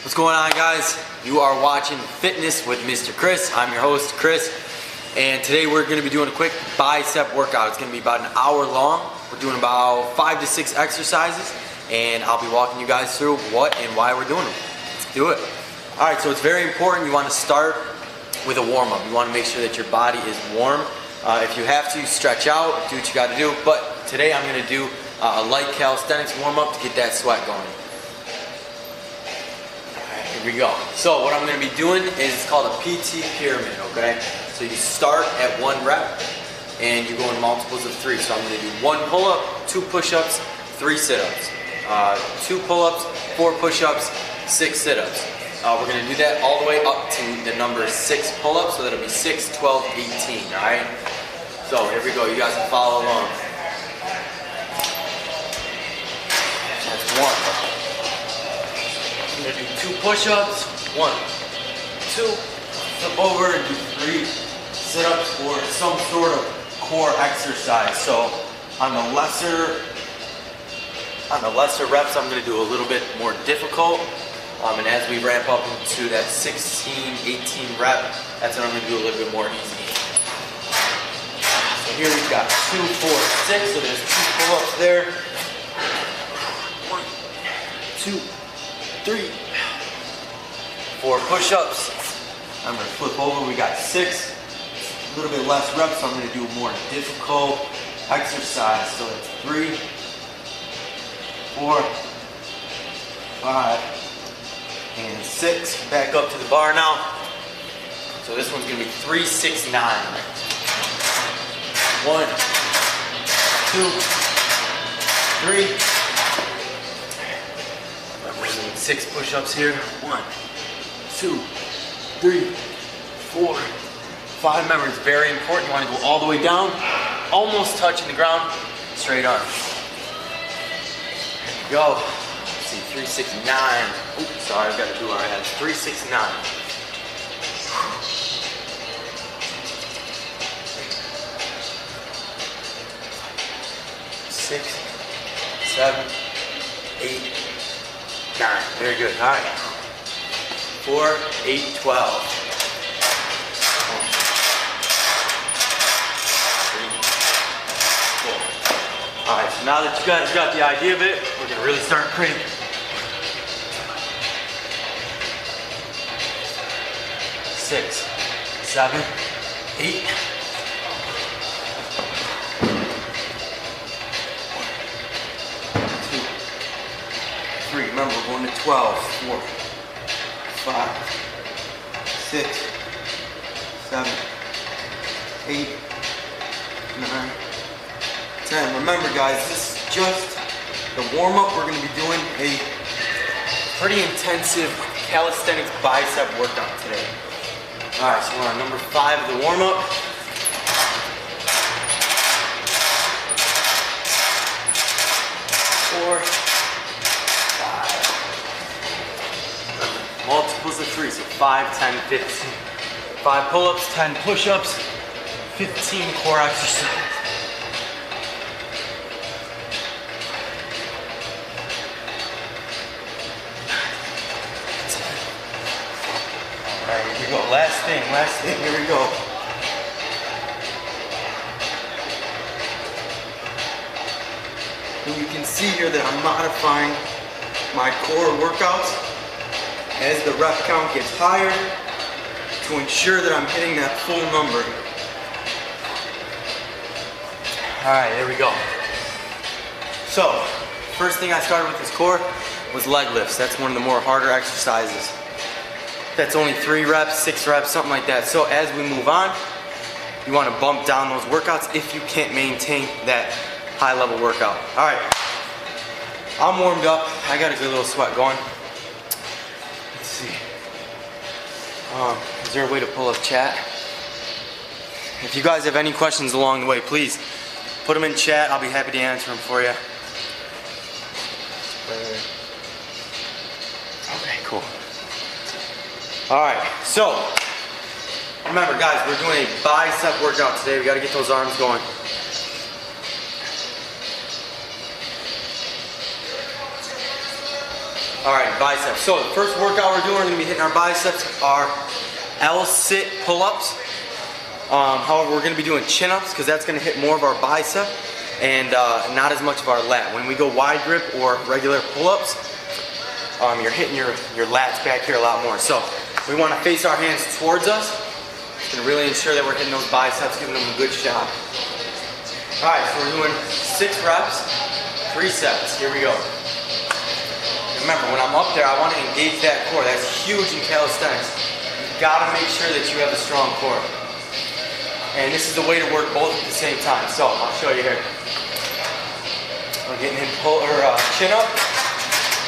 What's going on, guys? You are watching Fitness with Mr. Chris. I'm your host, Chris, and today we're going to be doing a quick bicep workout. It's going to be about an hour long. We're doing about 5 to 6 exercises, and I'll be walking you guys through what and why we're doing them. Let's do it. All right, so it's very important. You want to start with a warm-up. You want to make sure that your body is warm. If you have to, stretch out, do what you got to do. But today I'm going to do a light calisthenics warm-up to get that sweat going. Here we go. So what I'm going to be doing is it's called a PT pyramid, okay? So you start at 1 rep and you go in multiples of 3. So I'm going to do 1 pull-up, 2 push-ups, 3 sit-ups, 2 pull-ups, 4 push-ups, 6 sit-ups. We're going to do that all the way up to the number 6 pull-ups, so that'll be 6, 12, 18, all right? So here we go. You guys can follow along. That's 1. I'm going to do 2 push-ups, 1, 2, flip over and do 3 sit-ups or some sort of core exercise. So on the lesser reps, I'm going to do a little bit more difficult. And as we ramp up into that 16, 18 rep, that's when I'm going to do a little bit more easy. So here we've got 2, 4, 6, so there's 2 pull-ups there. 1, 2, 3, 4 push-ups. I'm going to flip over. We got 6. A little bit less reps, so I'm going to do a more difficult exercise. So it's 3, 4, 5, and 6. Back up to the bar now. So this one's going to be 3, 6, 9. 1, 2, 3. 6 push-ups here. 1, 2, 3, 4, 5. Remember, it's very important. You want to go all the way down, almost touching the ground, straight arm. Here we go. Let's see, 3, 6, 9. Oops, sorry, I've got to do our heads. 3, 6, 9. 6, 7, 8, 9. Very good. All right. 4, 8, 12. 3, 4. All right. So now that you guys got the idea of it, we're gonna really start cranking. 6, 7, 8. 3. Remember, we're going to 12, 4, 5, 6, 7, 8, 9, 10. Remember, guys, this is just the warm-up. We're going to be doing a pretty intensive calisthenics bicep workout today. All right, so we're on number 5 of the warm-up. 4, multiples of 3, so 5, 10, 15. 5 pull-ups, 10 push-ups, 15 core exercises. All right, here we go. Last thing, here we go. And you can see here that I'm modifying my core workouts as the rep count gets higher to ensure that I'm hitting that full number. All right, there we go. So, first thing I started with this core was leg lifts. That's one of the more harder exercises. That's only 3 reps, 6 reps, something like that. So as we move on, you want to bump down those workouts if you can't maintain that high level workout. All right, I'm warmed up. I got a good little sweat going. Let's see. Is there a way to pull up chat? If you guys have any questions along the way, please put them in chat. I'll be happy to answer them for you. Okay, cool. All right, so remember, guys, we're doing a bicep workout today. We got to get those arms going. All right, biceps. So the first workout we're doing, we're gonna be hitting our biceps are L-sit pull-ups. However, we're gonna be doing chin-ups because that's gonna hit more of our bicep and not as much of our lat. When we go wide grip or regular pull-ups, you're hitting your lats back here a lot more. So we wanna face our hands towards us. It's gonna really ensure that we're hitting those biceps, giving them a good shot. All right, so we're doing 6 reps, 3 sets. Here we go. Remember, when I'm up there, I want to engage that core. That's huge in calisthenics. You've got to make sure that you have a strong core. And this is the way to work both at the same time. So I'll show you here. I'm getting in pull or chin up.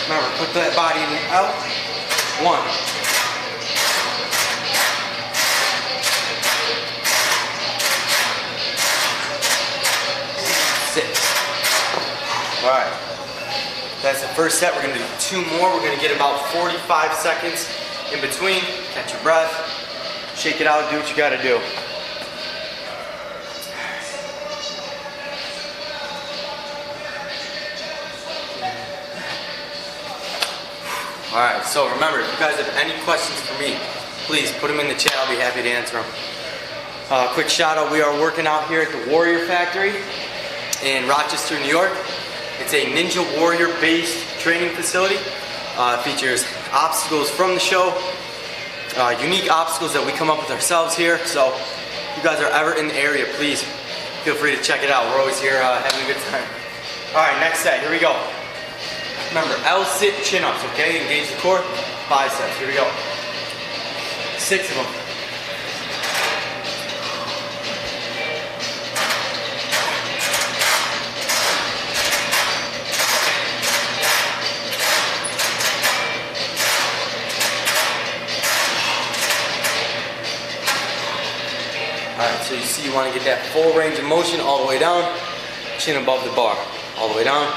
Remember, put that body out. 1. 6. All right. That's the first set. We're going to do 2 more. We're going to get about 45 seconds in between. Catch your breath. Shake it out. Do what you got to do. All right. So remember, if you guys have any questions for me, please put them in the chat. I'll be happy to answer them. Quick shout out. We are working out here at the Warrior Factory in Rochester, New York. It's a Ninja Warrior based training facility. Features obstacles from the show, unique obstacles that we come up with ourselves here. So if you guys are ever in the area, please feel free to check it out. We're always here having a good time. All right, next set, here we go. Remember, L-sit chin-ups, okay? Engage the core, biceps, here we go. 6 of them. Alright, so you see you want to get that full range of motion all the way down, chin above the bar. All the way down,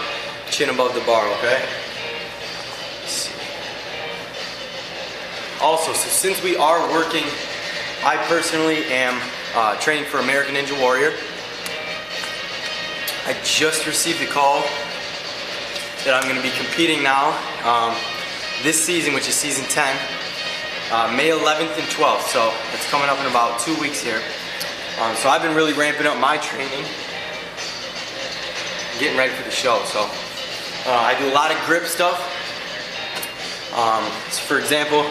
chin above the bar, okay? Let's see. Also, so since we are working, I personally am training for American Ninja Warrior. I just received a call that I'm going to be competing now this season, which is season 10, May 11th and 12th, so it's coming up in about 2 weeks here. So I've been really ramping up my training, getting ready for the show. So I do a lot of grip stuff. So for example,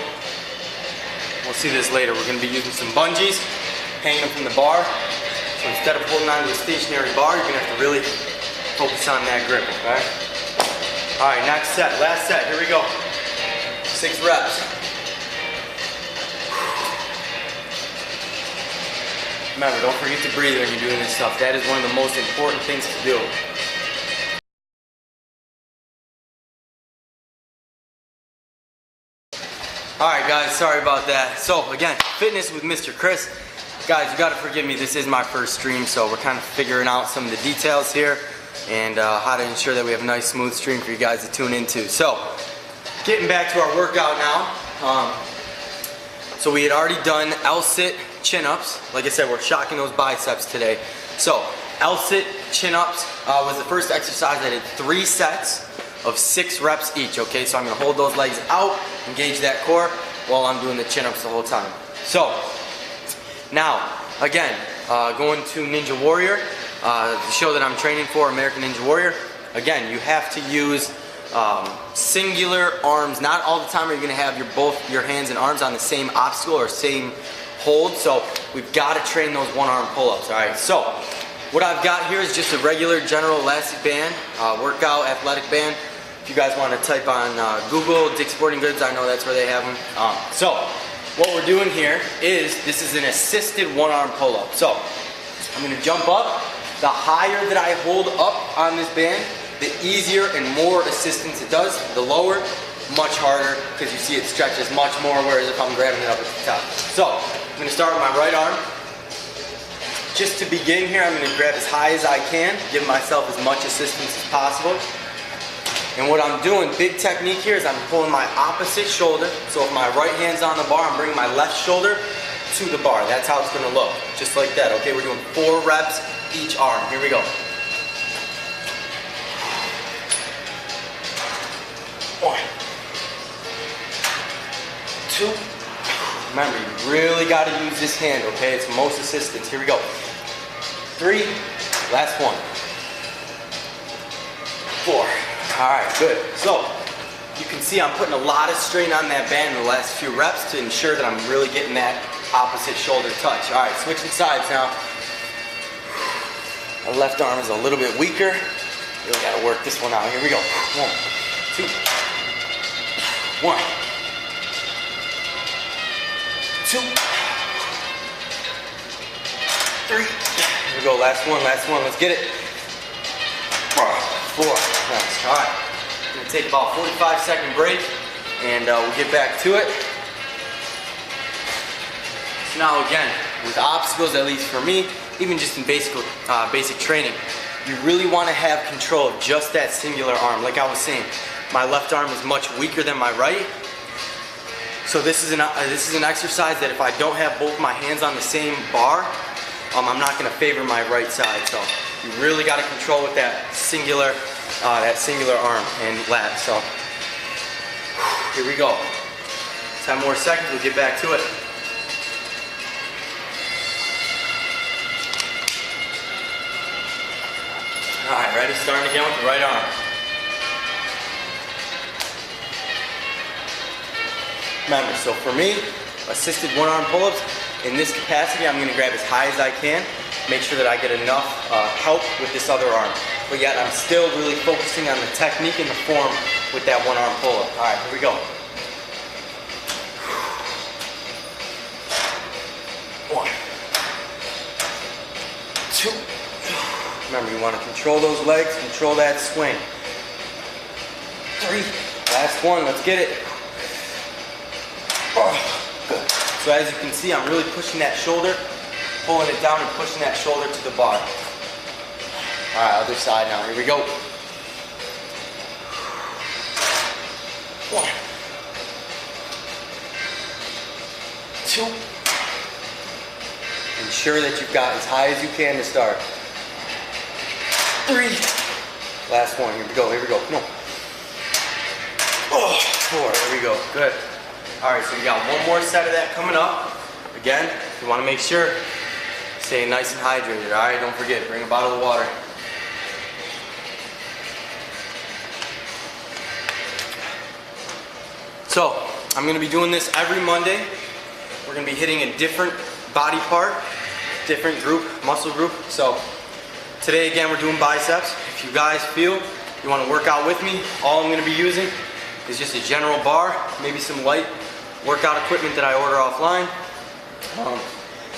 we'll see this later, we're going to be using some bungees, hanging them from the bar. So instead of holding onto a stationary bar, you're going to have to really focus on that grip, okay? Alright, next set, last set, here we go. 6 reps. Remember, don't forget to breathe when you're doing this stuff. That is one of the most important things to do. Alright guys, sorry about that. So again, fitness with Mr. Chris. Guys, you gotta forgive me, this is my first stream, so we're kind of figuring out some of the details here and how to ensure that we have a nice smooth stream for you guys to tune into. So, getting back to our workout now. So we had already done L-sit chin-ups. Like I said, we're shocking those biceps today. So L-sit chin-ups was the first exercise. I did 3 sets of 6 reps each, okay? So I'm gonna hold those legs out, engage that core while I'm doing the chin-ups the whole time. So, now, again, going to Ninja Warrior, the show that I'm training for, American Ninja Warrior. Again, you have to use singular arms. Not all the time are you gonna have both your hands and arms on the same obstacle or same hold, so we've got to train those one-arm pull-ups. All right, so what I've got here is just a regular general elastic band, workout athletic band. If you guys want to type on Google Dick's Sporting Goods, I know that's where they have them. So what we're doing here is, this is an assisted one-arm pull-up. So I'm going to jump up. The higher that I hold up on this band, the easier and more assistance it does. The lower, much harder, because you see it stretches much more, whereas if I'm grabbing it up at the top. So I'm going to start with my right arm. Just to begin here, I'm going to grab as high as I can, give myself as much assistance as possible. And what I'm doing, big technique here, is I'm pulling my opposite shoulder. So if my right hand's on the bar, I'm bringing my left shoulder to the bar. That's how it's going to look, just like that. Okay, we're doing 4 reps each arm. Here we go. 1, 2. Remember, you really got to use this hand, okay? It's most assistance. Here we go. 3. Last one. 4. All right, good. So you can see I'm putting a lot of strain on that band in the last few reps to ensure that I'm really getting that opposite shoulder touch. All right, switching sides now. My left arm is a little bit weaker. Really got to work this one out. Here we go. 1, 2. 1, 2, 3. Here we go. Last one. Let's get it. 4. Nice. All right. I'm going to take about a 45-second break, and we'll get back to it. So now again, with obstacles, at least for me, even just in basic training, you really want to have control of just that singular arm. Like I was saying, my left arm is much weaker than my right. So this is an exercise that if I don't have both my hands on the same bar, I'm not going to favor my right side. So you really got to control with that singular arm and lat. So here we go. 10 more seconds. We'll get back to it. All right, ready? Starting again with the right arm. Remember, so for me, assisted one-arm pull-ups, in this capacity, I'm going to grab as high as I can, make sure that I get enough help with this other arm. But yet, I'm still really focusing on the technique and the form with that one-arm pull-up. All right, here we go. 1, 2. Remember, you want to control those legs, control that swing. 3. Last one, let's get it. Good. So as you can see, I'm really pushing that shoulder, pulling it down and pushing that shoulder to the bar. All right, other side now. Here we go. 1, 2. Ensure that you've got as high as you can to start. 3. Last one. Here we go. Come on. 4. There we go. Good. All right, so we got one more set of that coming up. Again, you want to make sure stay nice and hydrated. All right, don't forget, bring a bottle of water. So I'm going to be doing this every Monday. We're going to be hitting a different body part, different group, muscle group. So today again, we're doing biceps. If you guys feel you want to work out with me, all I'm going to be using is just a general bar, maybe some light workout equipment that I order offline.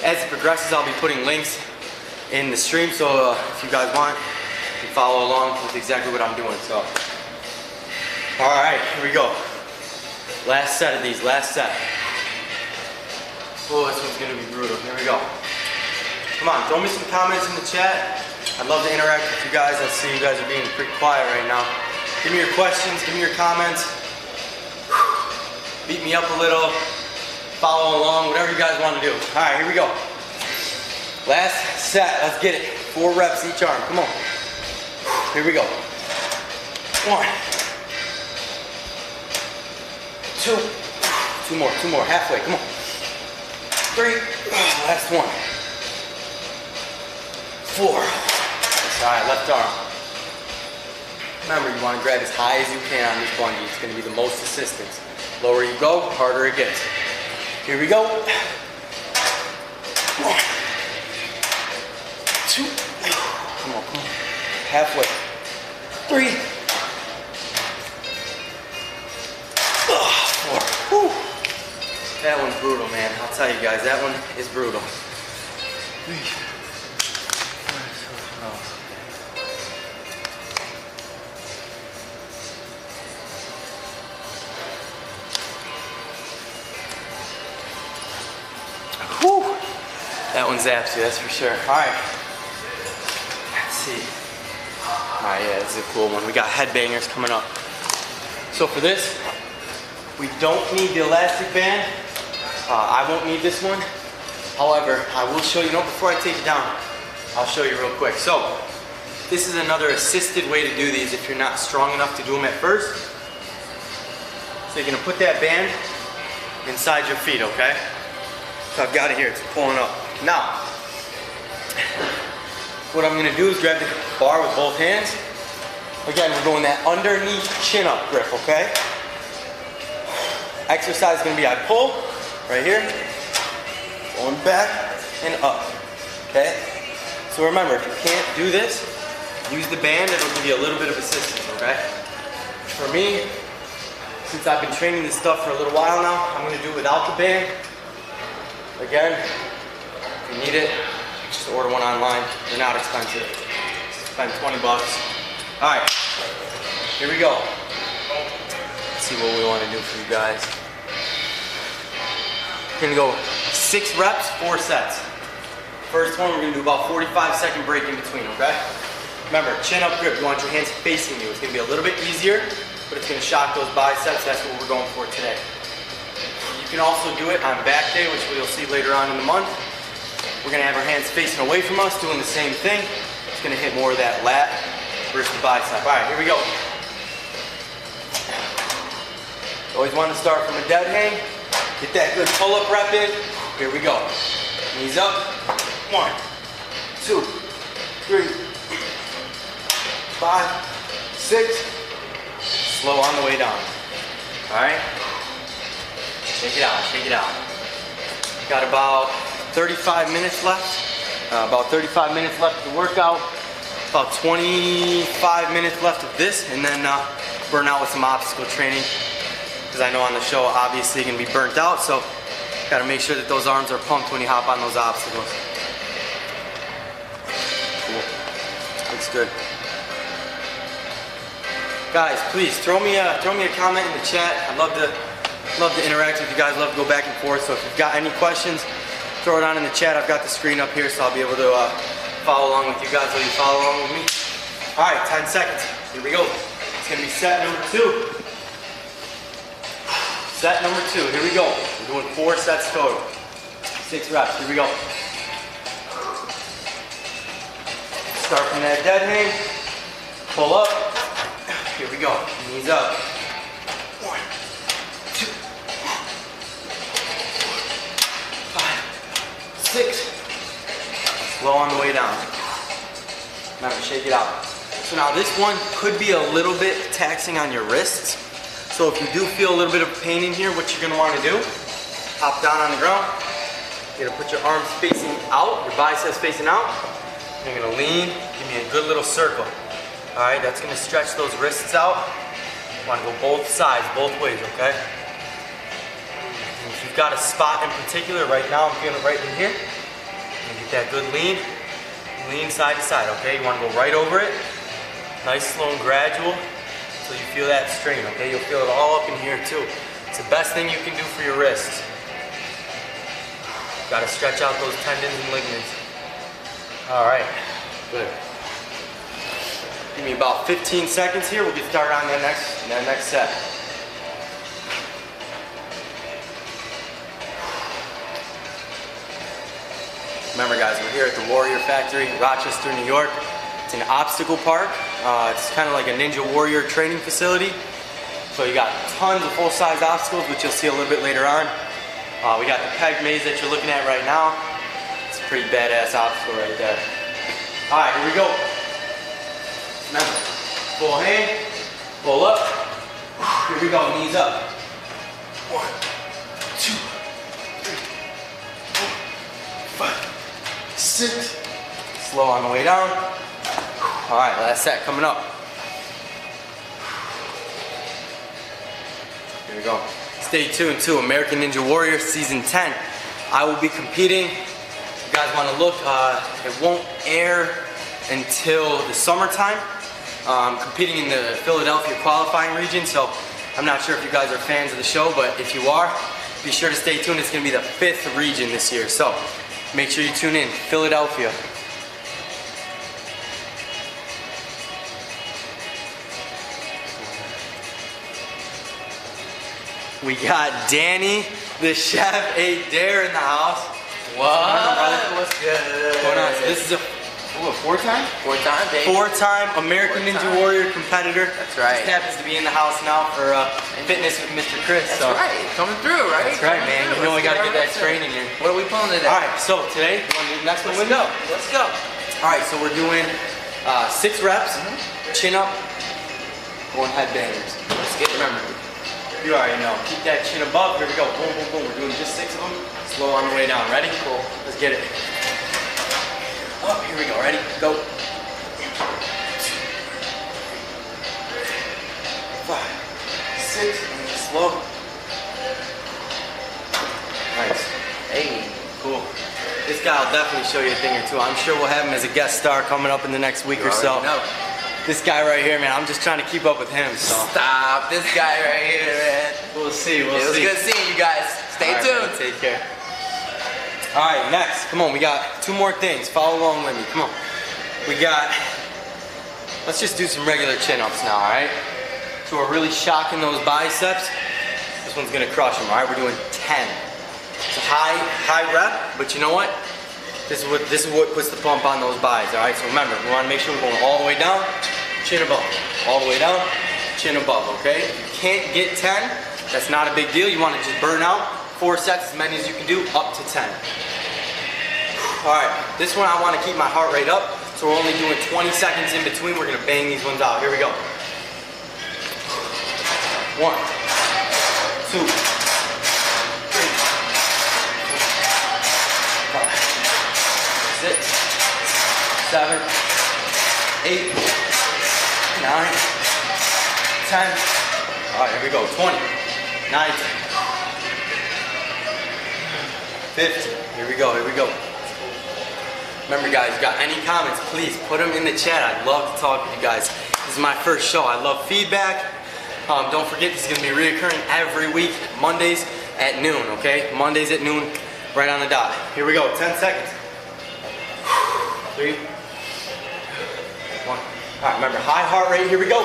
As it progresses, I'll be putting links in the stream, so if you guys want, you can follow along with exactly what I'm doing. So, all right, here we go. Last set of these, last set. Oh, this one's gonna be brutal. Here we go. Come on, throw me some comments in the chat. I'd love to interact with you guys. I see you guys are being pretty quiet right now. Give me your questions, give me your comments. Beat me up a little, follow along, whatever you guys want to do. All right, here we go. Last set, let's get it. 4 reps each arm, come on. Here we go. 1, 2. 2 more, halfway, come on. 3, last one. 4. All right, left arm. Remember, you want to grab as high as you can on this bungee. It's going to be the most assistance. Lower you go, harder it gets. Here we go. 1, 2. Come on. Halfway. 3. 4. Whew. That one's brutal, man. I'll tell you guys, that one is brutal. 3. Whew. That one zaps you, that's for sure. All right. Let's see. All right, yeah, this is a cool one. We got headbangers coming up. So for this, we don't need the elastic band. I won't need this one. However, I will show you, before I take it down, I'll show you real quick. So this is another assisted way to do these if you're not strong enough to do them at first. So you're gonna put that band inside your feet, okay? So I've got it here, it's pulling up. Now, what I'm gonna do is grab the bar with both hands. Again, we're going that underneath chin up grip, okay? Exercise is gonna be I pull, right here, going back and up, okay? So remember, if you can't do this, use the band, it'll give you a little bit of assistance, okay? For me, since I've been training this stuff for a little while now, I'm gonna do it without the band. Again, if you need it, just order one online. They're not expensive. Spend 20 bucks. All right, here we go. Let's see what we wanna do for you guys. We're gonna go 6 reps, 4 sets. First one, we're gonna do about 45-second break in between, okay? Remember, chin up grip, you want your hands facing you. It's gonna be a little bit easier, but it's gonna shock those biceps. That's what we're going for today. You can also do it on back day, which we'll see later on in the month. We're gonna have our hands facing away from us, doing the same thing. It's gonna hit more of that lat versus the bicep. All right, here we go. Always want to start from a dead hang. Get that good pull-up rep in. Here we go. Knees up. 1, 2, 3, 5, 6. Slow on the way down. All right. Shake it out. Shake it out. Got about 35 minutes left. About 35 minutes left of the workout. About 25 minutes left of this, and then burn out with some obstacle training. Because I know on the show, obviously, you're gonna be burnt out, so gotta make sure that those arms are pumped when you hop on those obstacles. Cool. Looks good. Guys, please throw me a comment in the chat. I'd love to interact with you guys. Love to go back and forth. So if you've got any questions, throw it on in the chat. I've got the screen up here, so I'll be able to follow along with you guys while you follow along with me. All right, 10 seconds. Here we go. It's gonna be set number 2. Set number 2. Here we go. We're doing 4 sets total. 6 reps. Here we go. Start from that dead hang. Pull up. Here we go. Knees up. 1, 2, 5, 6. Slow on the way down. Remember, shake it out. So now this one could be a little bit taxing on your wrists. So if you do feel a little bit of pain in here, what you're gonna wanna do, hop down on the ground. You're gonna put your arms facing out, your biceps facing out. You're gonna lean, give me a good little circle. All right, that's gonna stretch those wrists out. You wanna go both sides, both ways, okay? And if you've got a spot in particular, right now I'm feeling it right in here. Get that good lean side to side, okay? You wanna go right over it. Nice, slow, and gradual. So you feel that strain, okay? You'll feel it all up in here too. It's the best thing you can do for your wrists. Got to stretch out those tendons and ligaments. All right, good. Give me about 15 seconds here. We'll get started on that next set. Remember guys, we're here at the Warrior Factory, Rochester, New York. It's an obstacle park. It's kind of like a Ninja Warrior training facility. So you got tons of full-size obstacles, which you'll see a little bit later on. We got the peg maze that you're looking at right now. It's a pretty badass obstacle right there. All right, here we go. Remember, full hang, pull up. Here we go, knees up. 1, 2, 3, 4, 5, 6. Slow on the way down. All right, last set coming up. Here we go. Stay tuned to American Ninja Warrior Season 10. I will be competing. If you guys want to look, it won't air until the summertime. I'm competing in the Philadelphia qualifying region, so I'm not sure if you guys are fans of the show, but if you are, be sure to stay tuned. It's going to be the 5th region this year, so make sure you tune in. Philadelphia. We got Danny, the chef, ate dare in the house. What? What's good? Going on. So this is a What, 4-time? 4-time, baby. 4-time American Ninja Warrior competitor. That's right. Just happens to be in the house now for fitness with Mr. Chris. That's so. right. Coming through, right? That's right, man. You know I gotta get that strain in here. What are we pulling today? All right, so today, you want to do the next one with me? Let's go. All right, so we're doing 6 reps, chin up, going head bangers. Let's get it. Remember, you already know. Keep that chin above. Here we go. Boom, boom, boom. We're doing just 6 of them. Slow on the way down. Ready? Cool. Let's get it. Up. Here we go. Ready? Go. 5, 6, and slow. Nice. Hey. Cool. This guy will definitely show you a thing or two. I'm sure we'll have him as a guest star coming up in the next week or so. No. This guy right here, man, I'm just trying to keep up with him, so. Stop, this guy right here, man. We'll see, we'll see. It was good seeing you guys. Stay tuned. Man, take care. All right, next, come on, we got 2 more things. Follow along with me, come on. We got, let's just do some regular chin-ups now, all right? So we're really shocking those biceps. This one's gonna crush them, all right? We're doing 10. It's a high rep, but you know what? This is what puts the pump on those buys, all right? So remember, we wanna make sure we're going all the way down, chin above. All the way down, chin above, okay? If you can't get 10, that's not a big deal. You wanna just burn out 4 sets, as many as you can do, up to 10. All right, this one I wanna keep my heart rate up, so we're only doing 20 seconds in between. We're gonna bang these ones out. Here we go. 1, 2, 3, 5, 6, 7, 8, 9, 10. All right, here we go. 20, 19, 15. Here we go, here we go. Remember guys, you got any comments, please put them in the chat. I'd love to talk with you guys. This is my first show. I love feedback. Don't forget, this is gonna be reoccurring every week, Mondays at noon, okay? Mondays at noon, right on the dot. Here we go, 10 seconds. 3, 1. All right, remember, high heart rate, here we go.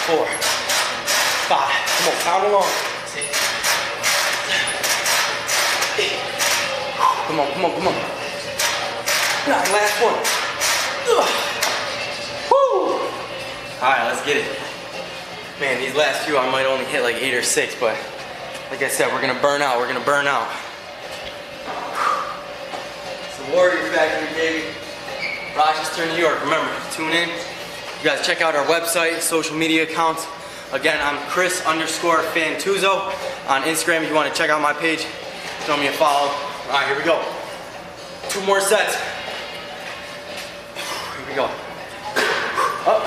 4, 5, come on, count along. 6, 8, come on, come on, come on. 9, last one. Woo! All right, let's get it. Man, these last few I might only hit like 8 or 6, but like I said, we're gonna burn out, we're gonna burn out. It's the Warrior Factory, baby. Rochester, New York. Remember, tune in. You guys check out our website, social media accounts. Again, I'm Chris_Fantuzzo on Instagram. If you want to check out my page, throw me a follow. All right, here we go. 2 more sets. Here we go. Up.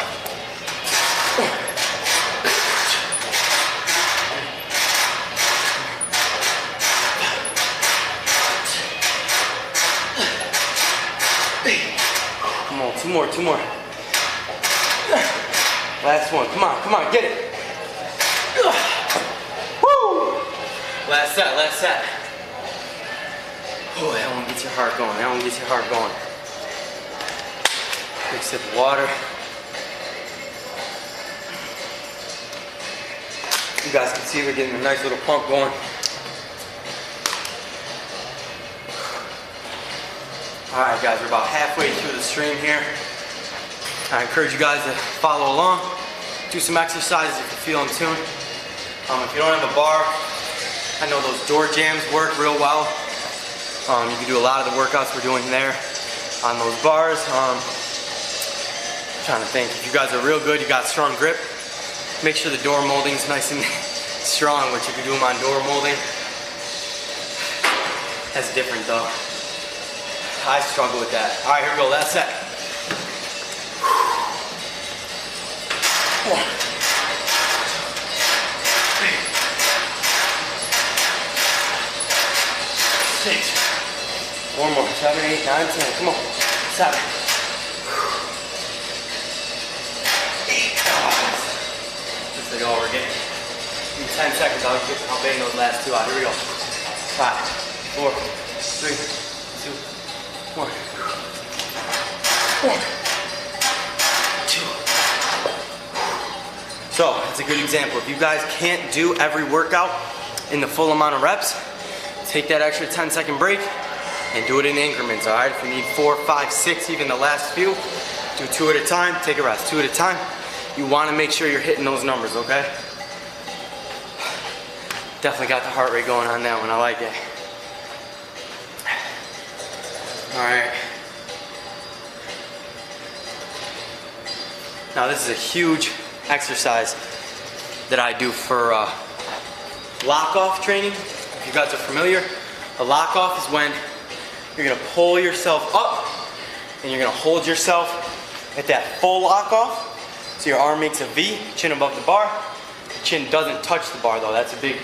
Come on, 2 more, 2 more. Last one, come on, come on, get it. Woo! Last set, last set. Oh, that one gets your heart going, that one gets your heart going. Big sip of water. You guys can see we're getting a nice little pump going. All right, guys, we're about halfway through the stream here. I encourage you guys to follow along, do some exercises if you feel in tune. If you don't have a bar, I know those door jams work real well. You can do a lot of the workouts we're doing there on those bars. I'm trying to think, if you guys are real good, you got strong grip, make sure the door molding's nice and strong, which you can do them on door molding. That's different though. I struggle with that. All right, here we go, last set. 1, 2, 3, 6. 1 more. 7, 8, 9, 10. Come on. 7. 8. Looks like all we're getting. In 10 seconds, I'll bang those last 2 out. Here we go. 5, 4, 3, 2, 1. 1, 2. So, it's a good example. If you guys can't do every workout in the full amount of reps, take that extra 10-second break and do it in increments, all right? If you need 4, 5, 6, even the last few, do 2 at a time, take a rest, 2 at a time. You wanna make sure you're hitting those numbers, okay? Definitely got the heart rate going on that one, I like it. All right. Now this is a huge exercise that I do for lock-off training. If you guys are familiar, a lock-off is when you're gonna pull yourself up and you're gonna hold yourself at that full lock-off. So your arm makes a V, chin above the bar. The chin doesn't touch the bar though. That's a big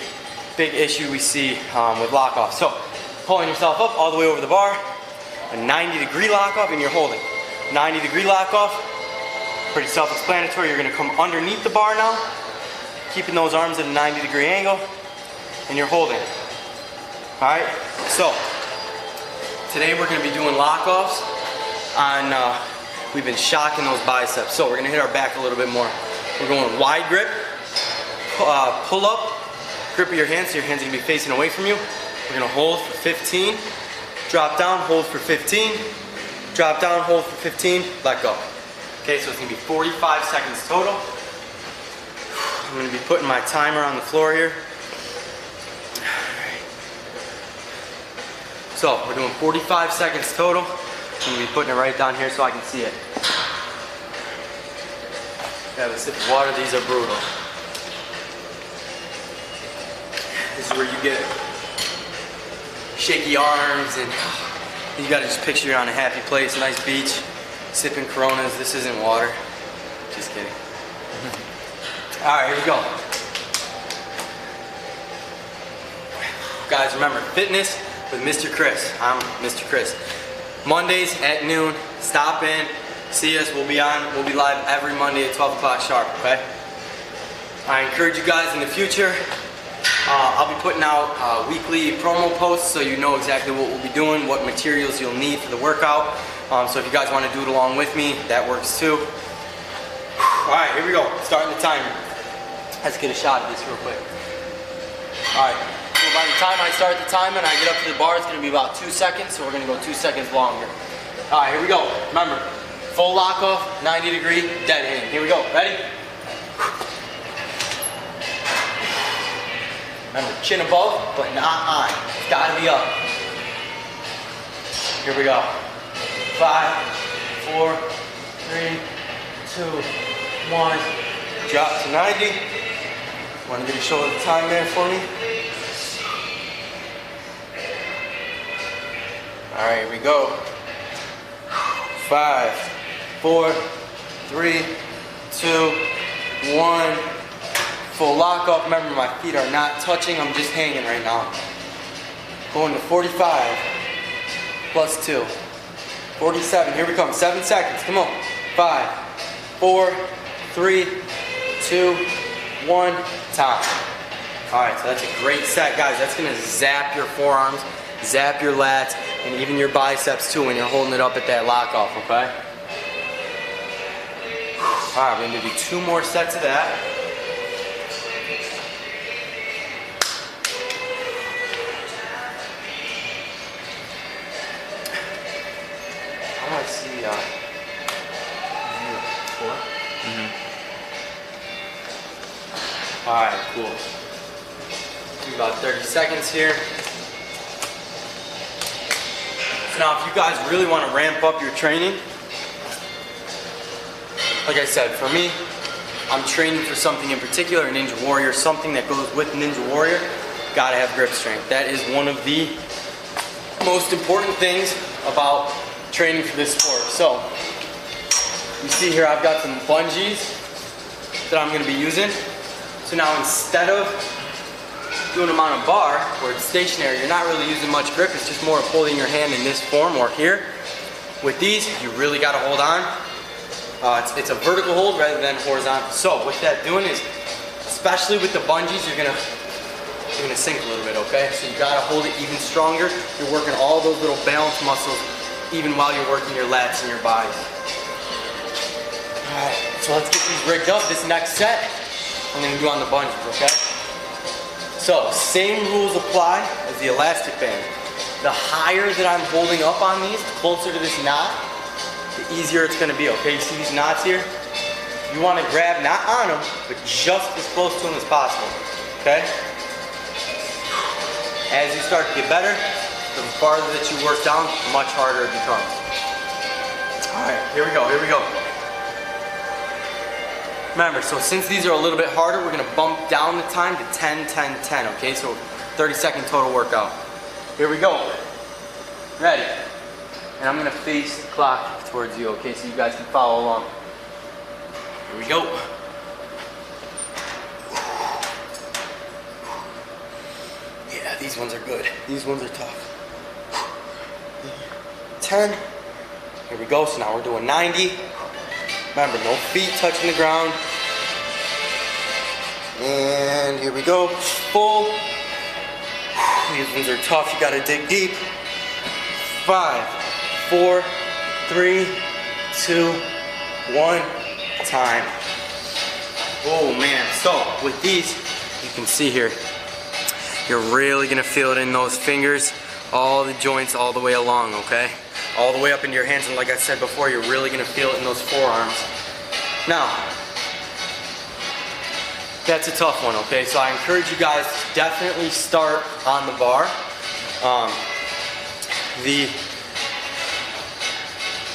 issue we see with lock-off. So pulling yourself up all the way over the bar, a 90-degree lock-off, and you're holding. 90-degree lock-off, pretty self-explanatory. You're gonna come underneath the bar now, keeping those arms at a 90-degree angle, and you're holding. All right, so today we're gonna be doing lock-offs on, we've been shocking those biceps. So we're gonna hit our back a little bit more. We're going wide grip, pull up, grip of your hands, so your hands are gonna be facing away from you. We're gonna hold for 15, drop down, hold for 15, drop down, hold for 15, let go. Okay, so it's gonna be 45 seconds total. I'm gonna be putting my timer on the floor here. So we're doing 45 seconds total. I'm gonna be putting it right down here so I can see it. Have a sip of water, these are brutal. This is where you get shaky arms and you gotta just picture you're on a happy place, nice beach, sipping Coronas. This isn't water. Just kidding. All right, here we go. Guys, remember, fitness with Mr. Chris. I'm Mr. Chris. Mondays at noon, stop in, see us. We'll be live every Monday at 12 o'clock sharp, okay? I encourage you guys in the future, I'll be putting out weekly promo posts so you know exactly what we'll be doing, what materials you'll need for the workout. So if you guys want to do it along with me, that works too. All right, here we go. Starting the timer. Let's get a shot of this real quick. All right, so by the time I start the timer and I get up to the bar, it's going to be about 2 seconds, so we're going to go 2 seconds longer. All right, here we go. Remember, full lock off, 90-degree, dead hand. Here we go. Ready? Remember, chin above, but not on. It's got to be up. Here we go. 5, 4, 3, 2, 1. Drop to 90. Want to get a show of the time there for me? All right, here we go. 5, 4, 3, 2, 1. Full lock up. Remember, my feet are not touching. I'm just hanging right now. Going to 45 plus 2. 47. Here we come. 7 seconds. Come on. 5, 4, 3, 2, 1. Time. All right, so that's a great set, guys. That's gonna zap your forearms, zap your lats, and even your biceps too when you're holding it up at that lock off, okay? All right, we're gonna do 2 more sets of that. I want to see, 4? Mm-hmm. All right, cool. Do about 30 seconds here. So now, if you guys really want to ramp up your training, like I said, for me, I'm training for something in particular, a Ninja Warrior, something that goes with Ninja Warrior. Gotta have grip strength. That is one of the most important things about training for this sport. So, you see here, I've got some bungees that I'm gonna be using. So now instead of doing them on a bar where it's stationary, you're not really using much grip, it's just more of holding your hand in this form or here. With these, you really gotta hold on. It's a vertical hold rather than horizontal. So what that doing is, especially with the bungees, you're gonna sink a little bit, okay? So you gotta hold it even stronger. You're working all those little balance muscles even while you're working your lats and your bodies. All right, so let's get these rigged up. This next set, I'm gonna do on the bungees, okay? So, same rules apply as is the elastic band. The higher that I'm holding up on these, closer to this knot, the easier it's gonna be, okay? You see these knots here? You wanna grab, not on them, but just as close to them as possible, okay? As you start to get better, the farther that you work down, much harder it becomes. All right, here we go, here we go. Remember, so since these are a little bit harder, we're gonna bump down the time to 10, 10, 10, okay? So 30-second total workout. Here we go. Ready? And I'm gonna face the clock towards you, okay? So you guys can follow along. Here we go. Yeah, these ones are good. These ones are tough. 10. Here we go, so now we're doing 90. Remember, no feet touching the ground. And here we go, full. These ones are tough, you gotta dig deep. 5, 4, 3, 2, 1, time. Oh man, so with these, you can see here, you're really gonna feel it in those fingers, all the joints all the way along, okay? All the way up into your hands, and like I said before, you're really gonna feel it in those forearms. Now, that's a tough one, okay? So I encourage you guys to definitely start on the bar.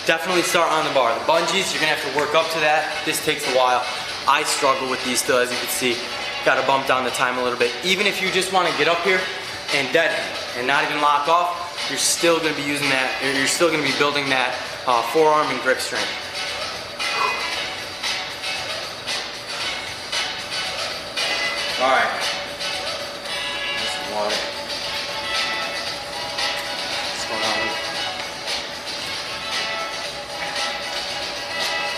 Definitely start on the bar. The bungees, you're gonna have to work up to that. This takes a while. I struggle with these still, as you can see. Gotta bump down the time a little bit. Even if you just wanna get up here and dead and not even lock off, you're still gonna be using that, you're still gonna be building that forearm and grip strength. All right. Some water. What's going on?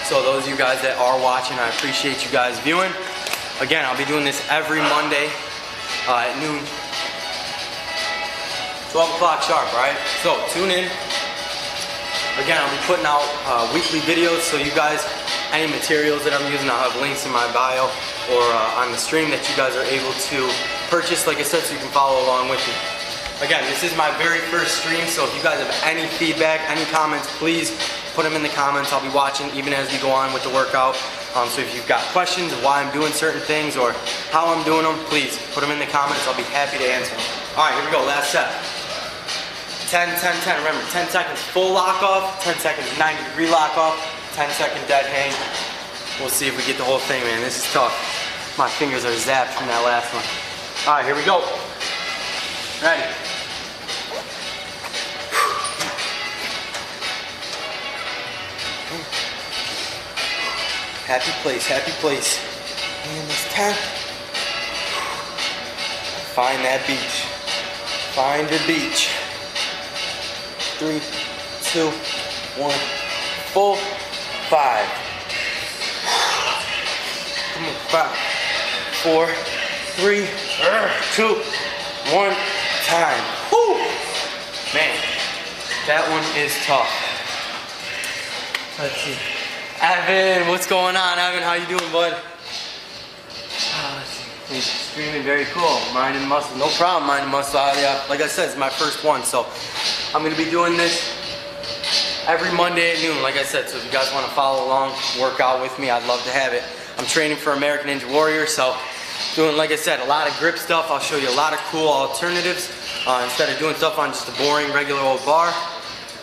So those of you guys that are watching, I appreciate you guys viewing. Again, I'll be doing this every Monday at noon, 12 o'clock sharp, right? So tune in. Again, I'll be putting out weekly videos, so you guys, any materials that I'm using, I'll have links in my bio or on the stream that you guys are able to purchase, like I said, so you can follow along with me. Again, this is my very first stream, so if you guys have any feedback, any comments, please put them in the comments. I'll be watching even as we go on with the workout. So if you've got questions of why I'm doing certain things or how I'm doing them, please put them in the comments. I'll be happy to answer them. All right, here we go, last set. 10, 10, 10. Remember, 10 seconds full lock off, 10 seconds 90-degree lock off, 10-second dead hang. We'll see if we get the whole thing, man. This is tough. My fingers are zapped from that last one. All right, here we go. Ready? Happy place, happy place. And this 10. Find that beach. Find your beach. 3, 2, 1. Full. 5. Come on, 5, 4, 3, 2, 1. Time. Woo! Man, that one is tough. Let's see. Evan, what's going on? Evan, how you doing, bud? Let's see. He's streaming, very cool. Mind and muscle, no problem, mind and muscle. Like I said, it's my first one, so I'm gonna be doing this every Monday at noon, like I said. So if you guys want to follow along, work out with me, I'd love to have it. I'm training for American Ninja Warrior, so doing, like I said, a lot of grip stuff. I'll show you a lot of cool alternatives instead of doing stuff on just a boring, regular old bar.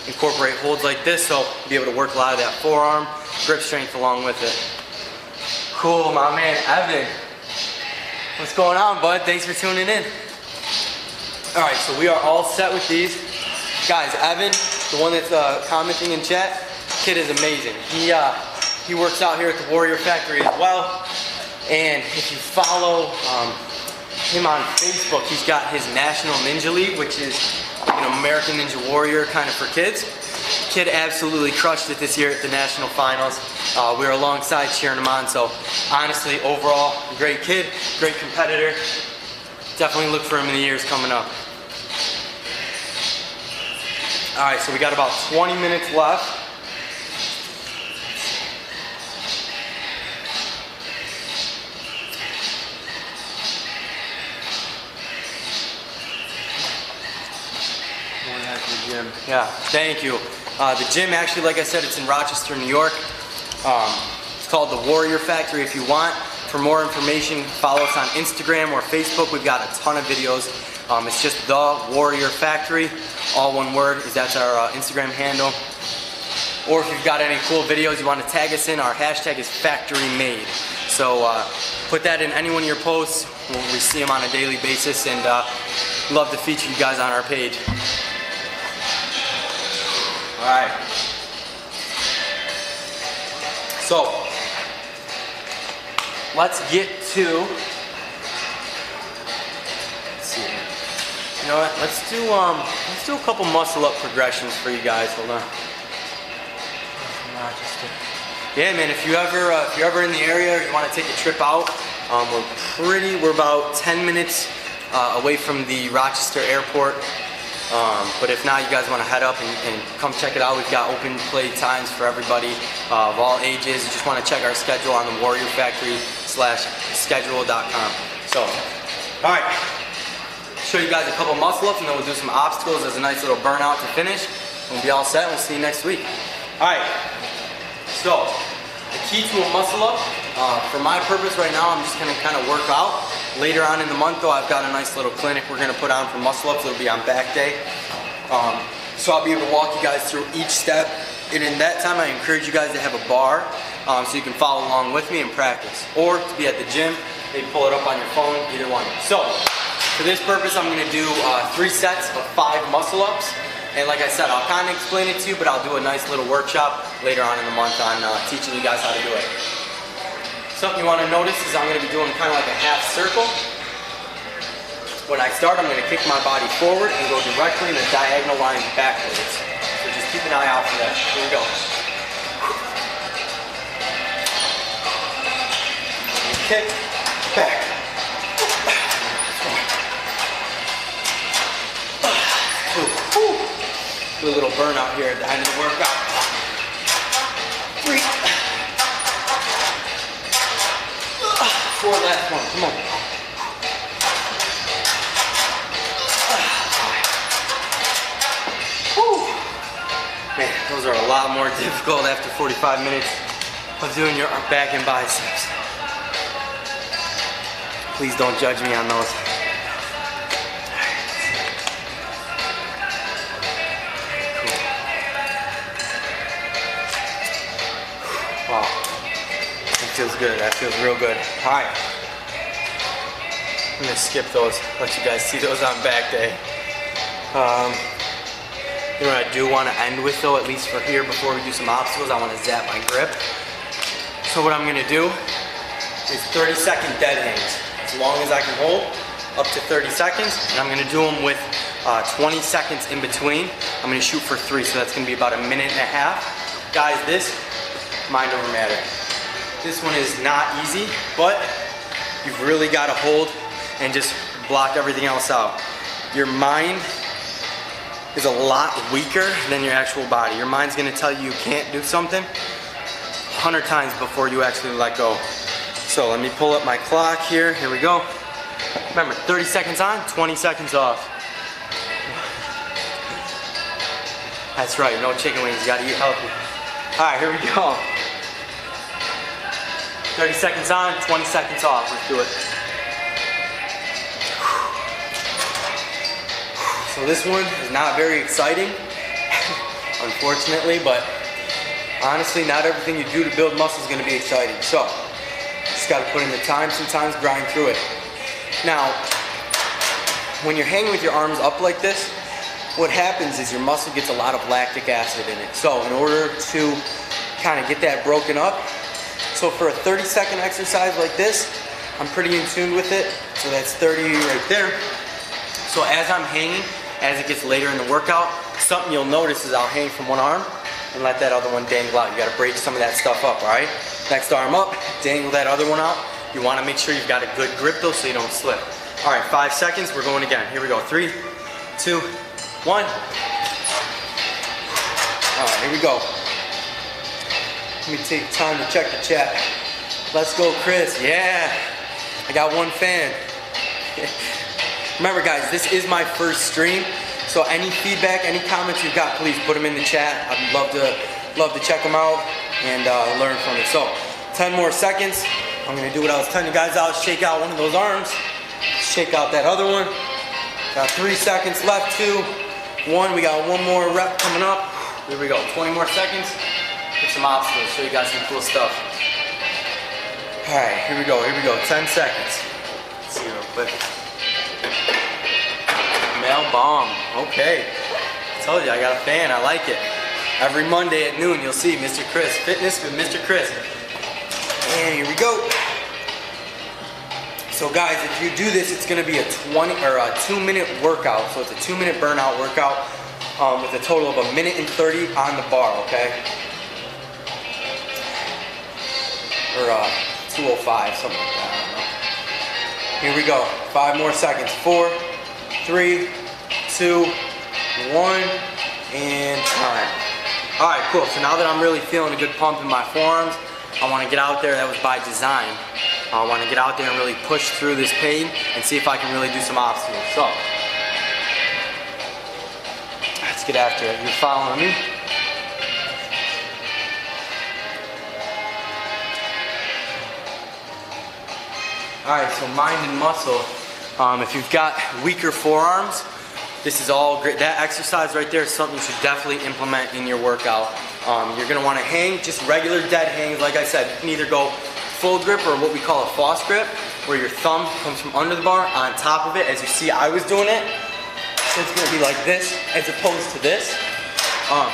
Incorporate holds like this, so you'll be able to work a lot of that forearm grip strength along with it. Cool, my man Evan. What's going on, bud? Thanks for tuning in. All right, so we are all set with these. Guys, Evan, the one that's commenting in chat, kid is amazing. He works out here at the Warrior Factory as well. And if you follow him on Facebook, he's got his National Ninja League, which is an American Ninja Warrior kind of for kids. Kid absolutely crushed it this year at the national finals. We were alongside cheering him on, so honestly, overall, great kid, great competitor. Definitely look for him in the years coming up. All right, so we got about 20 minutes left. gym. Yeah, thank you. The gym, actually, like I said, it's in Rochester, New York. It's called the Warrior Factory. If you want, for more information, follow us on Instagram or Facebook. We've got a ton of videos. It's just the Warrior Factory, all one word. That's our Instagram handle. Or if you've got any cool videos you want to tag us in, our hashtag is FactoryMade. So put that in any one of your posts. We see them on a daily basis, and love to feature you guys on our page. All right. So let's get to. Let's see here. You know what? Let's do a couple muscle up progressions for you guys. Hold on. Yeah, man. If you're ever in the area or you want to take a trip out, we're about 10 minutes away from the Rochester airport. But if not, you guys want to head up and come check it out. We've got open play times for everybody of all ages. You just want to check our schedule on the warriorfactory/schedule.com. So, all right. Show you guys a couple muscle ups, and then we'll do some obstacles as a nice little burnout to finish. We'll be all set, and we'll see you next week. All right. So, the key to a muscle up, for my purpose right now, I'm just going to kind of work out. Later on in the month, though, I've got a nice little clinic we're going to put on for muscle ups. It'll be on back day. So I'll be able to walk you guys through each step. And in that time, I encourage you guys to have a bar so you can follow along with me and practice. Or to be at the gym, maybe pull it up on your phone, either one. So, for this purpose, I'm going to do 3 sets of 5 muscle ups. And like I said, I'll kind of explain it to you, but I'll do a nice little workshop later on in the month on teaching you guys how to do it. Something you want to notice is I'm going to be doing kind of like a half circle. When I start, I'm going to kick my body forward and go directly in a diagonal line backwards. So just keep an eye out for that. Here we go. Kick, back. Do a little burnout here at the end of the workout. 3. 4, last one. Come on. Man, those are a lot more difficult after 45 minutes of doing your back and biceps. Please don't judge me on those. Wow, that feels good. That feels real good. All right, I'm gonna skip those. Let you guys see those on back day. You know what I do want to end with though, at least for here before we do some obstacles, I want to zap my grip. So what I'm gonna do is 30-second dead hangs, as long as I can hold, up to 30 seconds, and I'm gonna do them with 20 seconds in between. I'm gonna shoot for 3, so that's gonna be about 1.5 minutes. Guys, this mind over matter. This one is not easy, but you've really got to hold and just block everything else out. Your mind is a lot weaker than your actual body. Your mind's going to tell you you can't do something 100 times before you actually let go. So let me pull up my clock here. Here we go. Remember, 30 seconds on, 20 seconds off. That's right, no chicken wings, you got to eat healthy. All right, here we go. 30 seconds on, 20 seconds off. Let's do it. So this one is not very exciting, unfortunately, but honestly, not everything you do to build muscle is going to be exciting. So, just got to put in the time, sometimes grind through it. Now, when you're hanging with your arms up like this, what happens is your muscle gets a lot of lactic acid in it. So in order to kind of get that broken up, so for a 30-second exercise like this, I'm pretty in tune with it. So that's 30 right there. So as I'm hanging, as it gets later in the workout, something you'll notice is I'll hang from one arm and let that other one dangle out. You gotta break some of that stuff up, all right? Next arm up, dangle that other one out. You wanna make sure you've got a good grip though so you don't slip. All right, 5 seconds, we're going again. Here we go, 3, 2, 1. All right, here we go. Let me take time to check the chat. Let's go, Chris. Yeah, I got 1 fan. Remember guys, this is my first stream, So any feedback, any comments you've got, please put them in the chat. I'd love to check them out and learn from it. So 10 more seconds. I'm gonna do what I was telling you guys. I'll shake out one of those arms, shake out that other one. Got 3 seconds left, 2, 1. We got one more rep coming up. Here we go, 20 more seconds. Get some obstacles, show you guys some cool stuff. All right, here we go, 10 seconds. Let's see real quick. Male bomb, okay. I told you, I got a fan, I like it. Every Monday at noon, you'll see Mr. Chris, Fitness with Mr. Chris. And here we go. So guys, if you do this, it's gonna be a 2-minute workout. So it's a 2-minute burnout workout with a total of 1 minute and 30 on the bar, okay? Or 2:05, something like that, I don't know. Here we go, 5 more seconds. 4, 3, 2, 1, and time. All right, cool. So now that I'm really feeling a good pump in my forearms, I want to get out there. That was by design. I want to get out there and really push through this pain and see if I can really do some obstacles. So let's get after it. You're following me? All right, so mind and muscle. If you've got weaker forearms, this is all great. That exercise right there is something you should definitely implement in your workout. You're gonna wanna hang, just regular dead hangs. Like I said, you can either go full grip or what we call a false grip, where your thumb comes from under the bar on top of it. As you see, I was doing it. So it's gonna be like this, as opposed to this.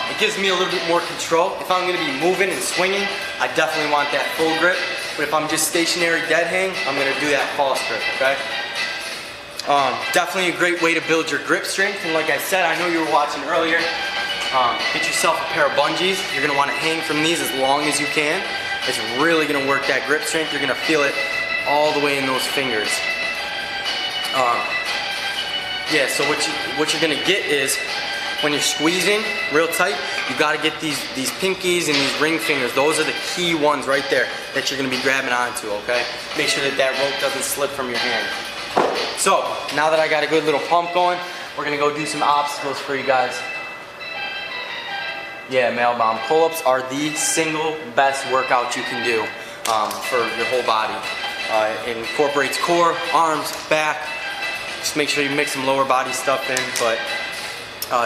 It gives me a little bit more control. If I'm gonna be moving and swinging, I definitely want that full grip. But if I'm just stationary dead hang, I'm gonna do that false grip, okay? Definitely a great way to build your grip strength. And like I said, I know you were watching earlier, get yourself a pair of bungees. You're gonna wanna hang from these as long as you can. It's really gonna work that grip strength. You're gonna feel it all the way in those fingers. Yeah, so what you're gonna get is, when you're squeezing real tight, you gotta get these pinkies and these ring fingers. Those are the key ones right there that you're gonna be grabbing onto, okay? Make sure that that rope doesn't slip from your hand. So, now that I got a good little pump going, we're gonna go do some obstacles for you guys. Yeah, male bomb. Pull-ups are the single best workout you can do for your whole body. It incorporates core, arms, back. Just make sure you mix some lower body stuff in, but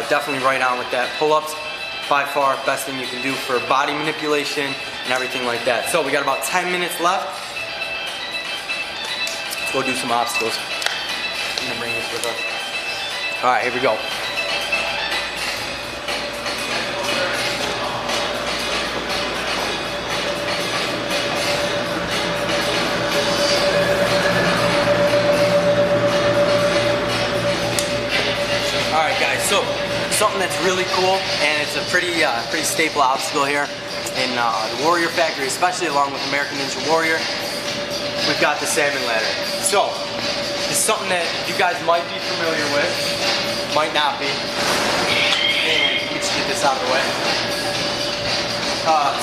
definitely right on with that. Pull-ups, by far, best thing you can do for body manipulation and everything like that. So we got about 10 minutes left. Let's go do some obstacles. I'm gonna bring this with us. All right, here we go. All right, guys. So something that's really cool, and it's a pretty staple obstacle here in the Warrior Factory, especially along with American Ninja Warrior. We've got the salmon ladder. So it's something that you guys might be familiar with, might not be. And let's get this out of the way.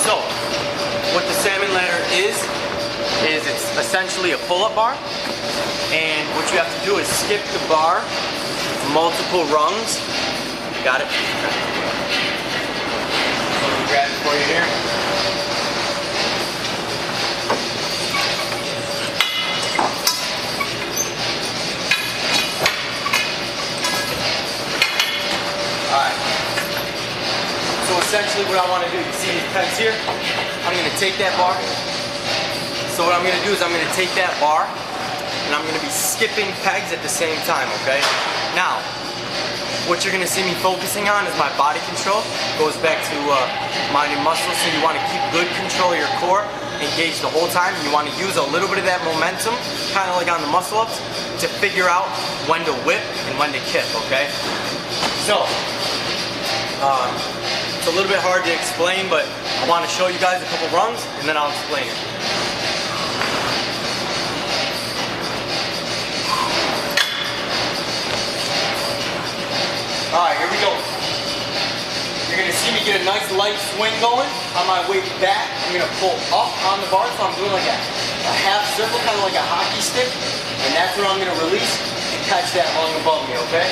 So what the salmon ladder is it's essentially a pull-up bar, and what you have to do is skip the bar multiple rungs. Got it? Okay. So let me grab it for you here. Alright. So essentially what I want to do, you see these pegs here? I'm going to take that bar. So what I'm going to do is I'm going to take that bar and I'm going to be skipping pegs at the same time, okay? Now, what you're gonna see me focusing on is my body control. Goes back to mind and muscle, so you wanna keep good control of your core, engaged the whole time. You wanna use a little bit of that momentum, kind of like on the muscle ups, to figure out when to whip and when to kick, okay? So, it's a little bit hard to explain, but I wanna show you guys a couple rungs, and then I'll explain it. Alright, here we go. You're going to see me get a nice light swing going. On my way back, I'm going to pull up on the bar, so I'm doing like a half circle, kind of like a hockey stick. And that's where I'm going to release and catch that lung above me, okay?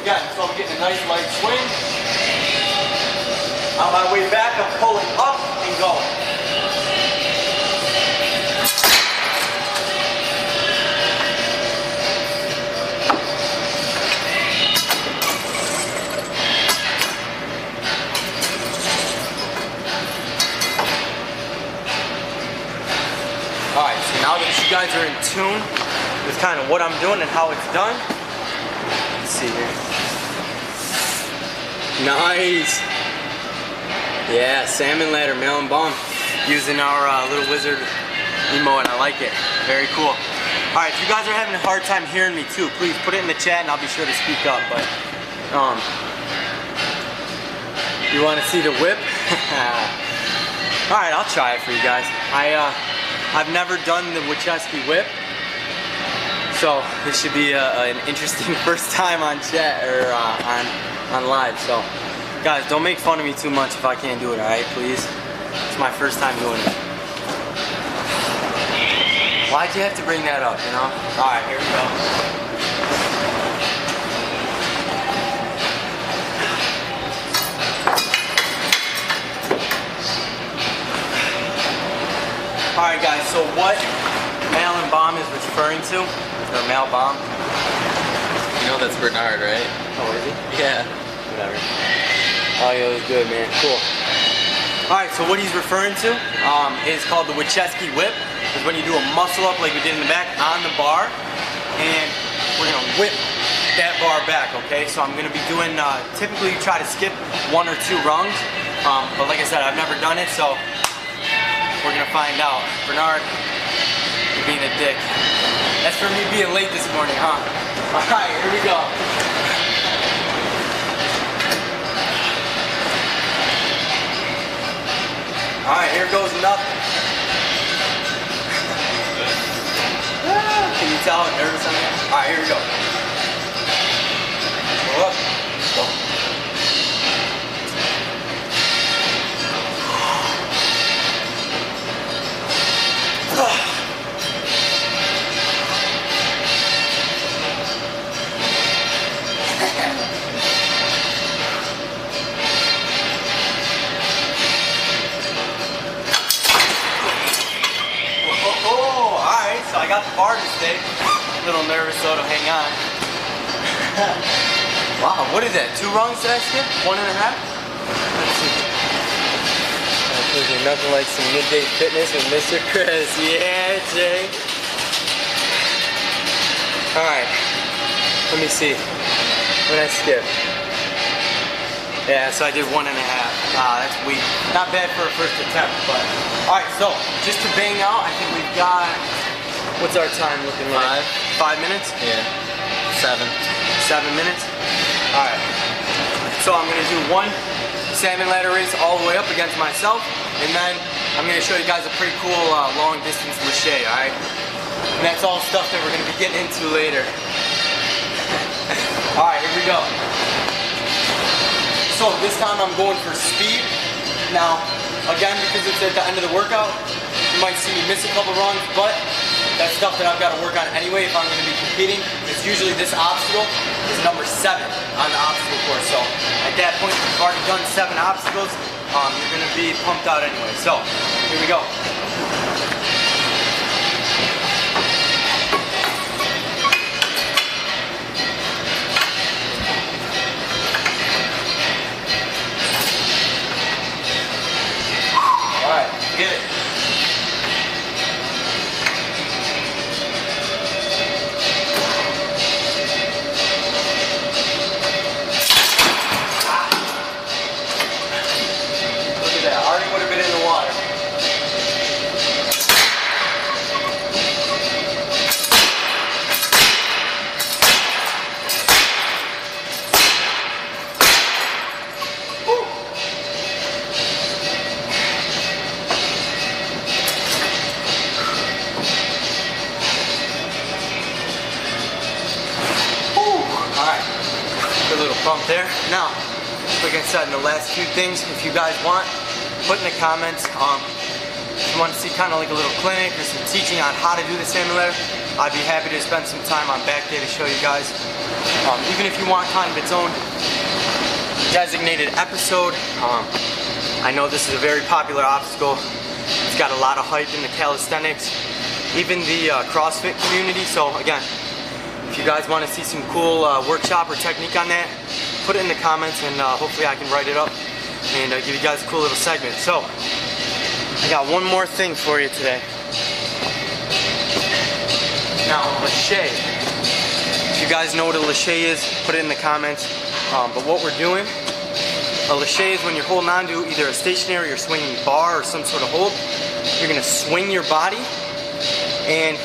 again, so I'm getting a nice light swing. On my way back, I'm pulling up and going. Alright, so now that you guys are in tune with kind of what I'm doing and how it's done, let's see here. Nice! Yeah, salmon ladder, melon bomb, using our little wizard emo, and I like it. Very cool. Alright, if you guys are having a hard time hearing me too, please put it in the chat and I'll be sure to speak up. But, you want to see the whip? Alright, I'll try it for you guys. I've never done the Wachowski whip, so this should be an interesting first time on chat or on live. So, guys, don't make fun of me too much if I can't do it. All right, please. It's my first time doing it. Why'd you have to bring that up? You know? All right, here we go. Alright guys, so what Malin Bomb is referring to, or Mal Bomb. You know that's Bernard, right? Oh, is he? Yeah. Whatever. Oh yeah, it was good, man. Cool. Alright, so what he's referring to is called the Wachowski whip. Is when you do a muscle up like we did in the back on the bar, and we're gonna whip that bar back, okay? So I'm gonna be doing, typically you try to skip 1 or 2 rungs, but like I said, I've never done it, so we're gonna find out. Bernard, you're being a dick. That's for me being late this morning, huh? Alright, here we go. Alright, here goes nothing. Can you tell I'm nervous on that? Alright, here we go. Go up. Go. So I got the bar to stay. A little nervous, so to hang on. Wow, what is that? 2 rungs did I skip? 1 and a half? Let's see. Nothing like some midday fitness with Mr. Chris. Yeah, Jay. Alright. Let me see. What did I skip? Yeah, so I did 1 and a half. That's weak. Not bad for a first attempt, but. Alright, so just to bang out, I think we've got. What's our time looking like? 5 minutes? Yeah. 7. 7 minutes? Alright. So I'm going to do 1 salmon ladder race all the way up against myself, and then I'm going to show you guys a pretty cool long distance lache, alright? And that's all stuff that we're going to be getting into later. Alright, here we go. So this time I'm going for speed. Now, again, because it's at the end of the workout, you might see me miss a couple runs, but that's stuff that I've got to work on anyway if I'm going to be competing. It's usually this obstacle is number 7 on the obstacle course. So at that point, if you've already done 7 obstacles, you're going to be pumped out anyway. So here we go. All right, get it. Bump there. Now, like I said in the last few things, if you guys want, put in the comments if you want to see kind of like a little clinic or some teaching on how to do the simulator, I'd be happy to spend some time on back day to show you guys. Even if you want kind of its own designated episode, I know this is a very popular obstacle. It's got a lot of hype in the calisthenics, even the CrossFit community. So again, if you guys want to see some cool workshop or technique on that, put it in the comments and hopefully I can write it up and give you guys a cool little segment. So I got one more thing for you today. Now, lache. If you guys know what a lache is, put it in the comments. But what we're doing, a lache is when you're holding on to either a stationary or swinging bar or some sort of hold. You're gonna swing your body and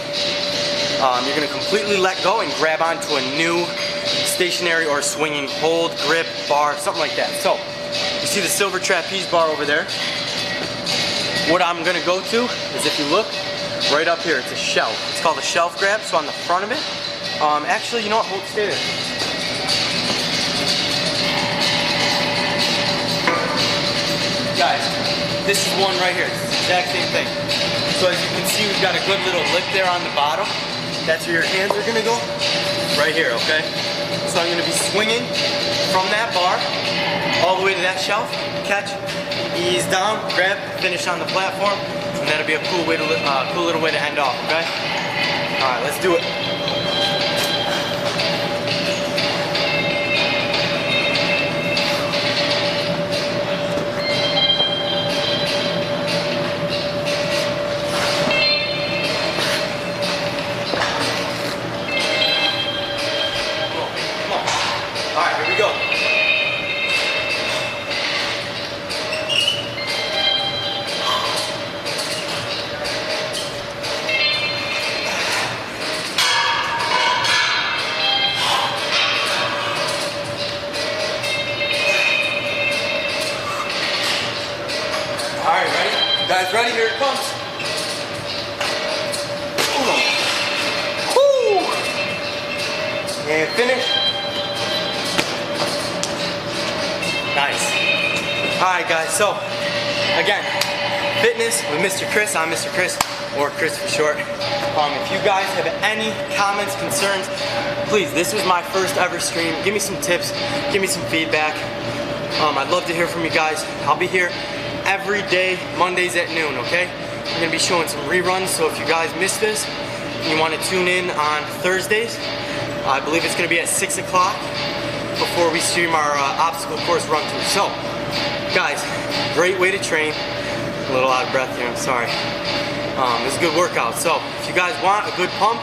you're gonna completely let go and grab onto a new stationary or swinging hold, grip, bar, something like that. So, you see the silver trapeze bar over there? What I'm gonna go to is, if you look right up here, it's a shelf. It's called a shelf grab, so on the front of it, actually, you know what, hold, stay there. Guys, this is one right here. It's the exact same thing. So as you can see, we've got a good little lip there on the bottom. That's where your hands are gonna go. Right here, okay? So I'm gonna be swinging from that bar all the way to that shelf, catch, ease down, grab, finish on the platform, and that'll be a cool way to cool little way to end off, okay? All right, let's do it. Alright, ready? You guys ready? Here it comes. Woo! And finish. Nice. Alright guys, so again, fitness with Mr. Chris. I'm Mr. Chris, or Chris for short. If you guys have any comments, concerns, please, this was my first ever stream. Give me some tips, give me some feedback. I'd love to hear from you guys. I'll be here every day, Mondays at noon, okay? I'm gonna be showing some reruns, so if you guys missed this and you wanna tune in on Thursdays, I believe it's gonna be at 6 o'clock before we stream our obstacle course run through. So, guys, great way to train. A little out of breath here, I'm sorry. It's a good workout. So, if you guys want a good pump,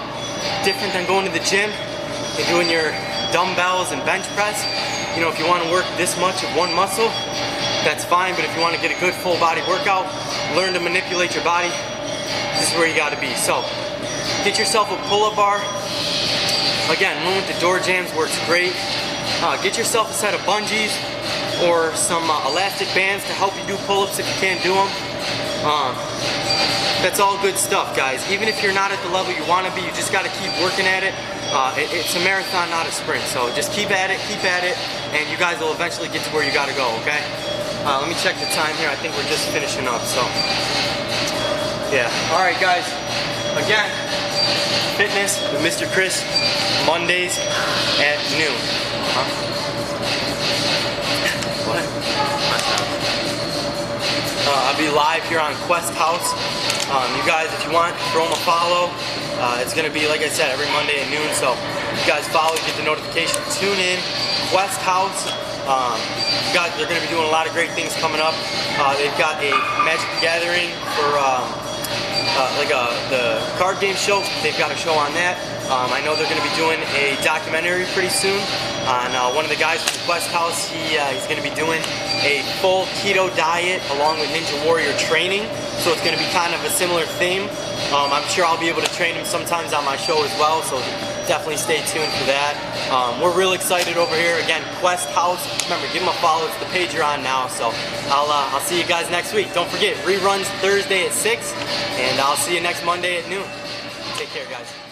different than going to the gym and doing your dumbbells and bench press, you know, if you wanna work this much of one muscle, that's fine, but if you want to get a good full body workout, learn to manipulate your body, this is where you got to be. So, get yourself a pull-up bar. Again, one with the door jams works great. Get yourself a set of bungees or some elastic bands to help you do pull-ups if you can't do them. That's all good stuff, guys. Even if you're not at the level you want to be, you just got to keep working at it. It's a marathon, not a sprint, so just keep at it, and you guys will eventually get to where you got to go, okay? Let me check the time here. I think we're just finishing up, so yeah. All right, guys. Again, fitness with Mr. Chris, Mondays at noon. What? I'll be live here on Quest House. You guys, if you want, throw them a follow. It's gonna be, like I said, every Monday at noon. So you guys follow, get the notification, tune in. Quest House. Guys, they're going to be doing a lot of great things coming up. They've got a Magic the Gathering for the card game show. They've got a show on that. I know they're going to be doing a documentary pretty soon on one of the guys from the Quest House. He's going to be doing a full keto diet along with Ninja Warrior training. So it's going to be kind of a similar theme. I'm sure I'll be able to train him sometimes on my show as well. So definitely stay tuned for that. We're real excited over here. Again, Quest House. Remember, give them a follow. It's the page you're on now. So I'll see you guys next week. Don't forget, reruns Thursday at 6, and I'll see you next Monday at noon. Take care, guys.